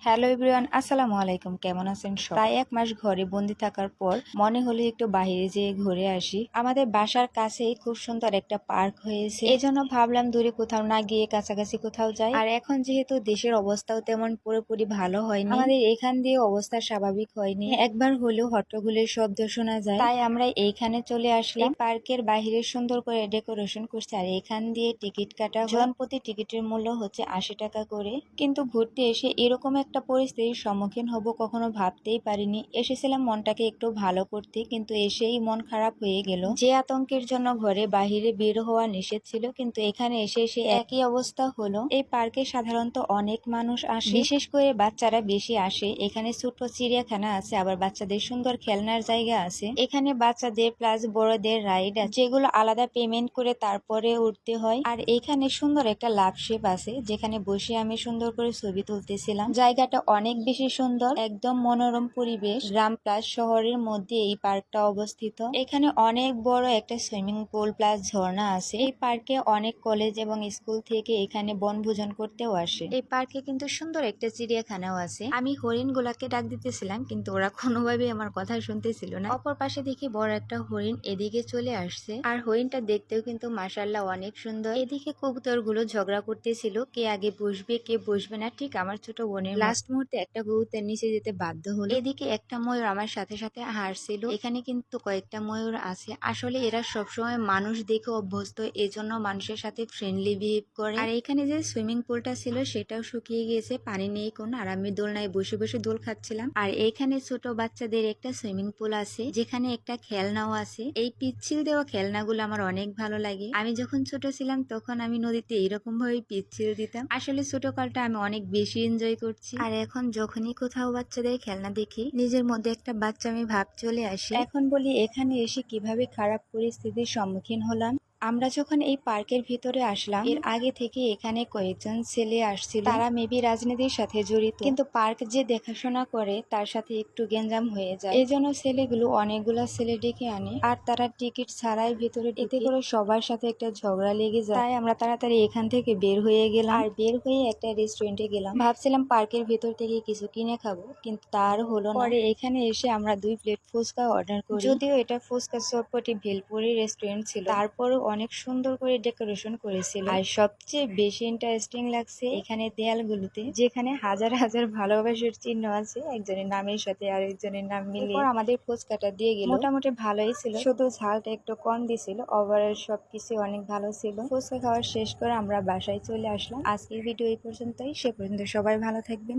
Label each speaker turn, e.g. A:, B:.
A: Hello everyone, আসসালামু আলাইকুম। কেমন আছেন সবাই? প্রায় 1 মাস ঘরে বন্দি থাকার পর মনে হলো একটু বাইরে যেয়ে ঘুরে আসি। আমাদের বাসার কাছেই খুব সুন্দর একটা পার্ক হয়েছে, এজন্য ভাবলাম দূরে কোথাও না গিয়ে কাছাকাছি কোথাও যাই। আর এখন যেহেতু দেশের অবস্থাও তেমন পুরোপুরি ভালো হয়নি, আমাদের এখান দিয়ে অবস্থা স্বাভাবিক হয়নি, একবার হলেও হট্টগোলের শব্দ শোনা যায়। তাই আমরা এইখানে চলে আসলাম। পার্কের বাইরে সুন্দর করে ডেকোরেশন করছে, আর এখান দিয়ে টিকিট কাটা। জন প্রতি টিকিটের মূল্য হচ্ছে 80 টাকা করে। কিন্তু ঘুরতে এসে এরকম একটা পরিস্থিতির সম্মুখীন হব কখনো ভাবতেই পারিনি। এসেছিলাম মনটাকে একটু ভালো করতে, কিন্তু এসেই মন খারাপ হয়ে গেল। যে আতঙ্কের জন্য ঘরে বাহিরে বের হওয়া নিষেধ ছিল, কিন্তু এখানে এসে একই অবস্থা হলো। এই পার্কে সাধারণত অনেক মানুষ আসে, বিশেষ করে বাচ্চারা বেশি আসে। এখানে ছোট্ট চিড়িয়াখানা আছে, আবার বাচ্চাদের সুন্দর খেলনার জায়গা আছে। এখানে বাচ্চাদের প্লাস বড়দের রাইড আছে, যেগুলো আলাদা পেমেন্ট করে তারপরে উঠতে হয়। আর এখানে সুন্দর একটা লাভ শেপ আছে, যেখানে বসে আমি সুন্দর করে ছবি তুলতেছিলাম। জায়গাটা অনেক বেশি সুন্দর, একদম মনোরম পরিবেশ। গ্রাম প্লাস শহরের মধ্যে এই পার্কটা অবস্থিত। এখানে অনেক বড় একটা সুইমিং পুল প্লাস ঝর্ণা আছে। এই পার্কে অনেক কলেজ এবং স্কুল থেকে এখানে বনভোজন করতেও আসে। এই পার্কে কিন্তু সুন্দর একটা চিড়িয়াখানাও আছে। আমি হরিণ গুলাকে ডাক দিতেছিলাম, কিন্তু ওরা কোনোভাবেই আমার কথা শুনতেছিল না। অপর পাশে দেখি বড় একটা হরিণ এদিকে চলে আসছে, আর হরিণটা দেখতেও কিন্তু মাশাআল্লাহ অনেক সুন্দর। এদিকে কবুতর গুলো ঝগড়া করতেছিল, কে আগে বসবে কে বসবে না, ঠিক আমার ছোট বোনের। লাস্ট মুহূর্তে একটা কবুতর নিচে যেতে বাধ্য হলো। এদিকে একটা ময়ূর আমার সাথে সাথে হারছিল। এখানে কিন্তু কয়েকটা ময়ূর আছে। আসলে এরা সবসময় মানুষ দেখে অভ্যস্ত, এজন্য মানুষের সাথে ফ্রেন্ডলি বিহেভ করে। আর এখানে যে সুইমিং পুলটা ছিল সেটাও শুকিয়ে গিয়েছে, পানি নেই কোনো। আর আমি দোলনায় বসে বসে দোল খাচ্ছিলাম। আর এখানে ছোট বাচ্চাদের একটা সুইমিং পুল আছে, যেখানে একটা খেলনাও আছে। এই পিচ্ছিল দেওয়া খেলনাগুলো আমার অনেক ভালো লাগে। আমি যখন ছোট ছিলাম তখন আমি নদীতে এরকম ভাবে পিচ্ছিল দিতাম। আসলে ছোট কালটা আমি অনেক বেশি এনজয় করছি। আর এখন যখনই কোথাও বাচ্চাদের খেলনা দেখি, নিজের মধ্যে একটা বাচ্চামি ভাব চলে আসে। এখন বলি, এখানে এসে কিভাবে খারাপ পরিস্থিতির সম্মুখীন হলাম। আমরা যখন এই পার্কের ভিতরে আসলাম, এর আগে থেকে এখানে কয়েকজন ছেলে আসছিল, তারা মেবি রাজনীতির সাথে জড়িত। কিন্তু পার্ক যে দেখাশোনা করে তার সাথে একটু গেঞ্জাম হয়ে যায়, এই জন্য ছেলেগুলো অনেকগুলা ছেলে ডেকে আনে, আর তারা টিকিট ছাড়াই ভিতরে ঢুকে। এতে করে সবার সাথে একটা ঝগড়া লেগে যায়। তাই আমরা তাড়াতাড়ি এখান থেকে বের হয়ে গেলাম। আর বের হয়ে একটা রেস্টুরেন্টে গেলাম। ভাবছিলাম পার্কের ভিতর থেকে কিছু কিনে খাবো, কিন্তু তার হলো না। পরে এখানে এসে আমরা 2 প্লেট ফুচকা অর্ডার করি। যদিও এটা ফুচকা চটপটি ভেলপুরি রেস্টুরেন্ট ছিল, তারপরও অনেক সুন্দর করে ডেকোরেশন করেছিল। আর সবচেয়ে বেশি ইন্টারেস্টিং লাগছে এখানে দেয়ালগুলোতে, যেখানে হাজার হাজার ভালোবাসার চিহ্ন আছে, একজনের নামের সাথে আরেকজনের নাম মিলিয়ে। আমাদের ফুচকাটা দিয়ে গেল, মোটামুটি ভালোই ছিল, শুধু ঝালটা একটু কম দিছিল। ওভারঅল সবকিছু অনেক ভালো ছিল। ফুচকা খাওয়া শেষ করে আমরা বাসায় চলে আসলাম। আজকের ভিডিও এই পর্যন্তই। সে পর্যন্ত সবাই ভালো থাকবেন।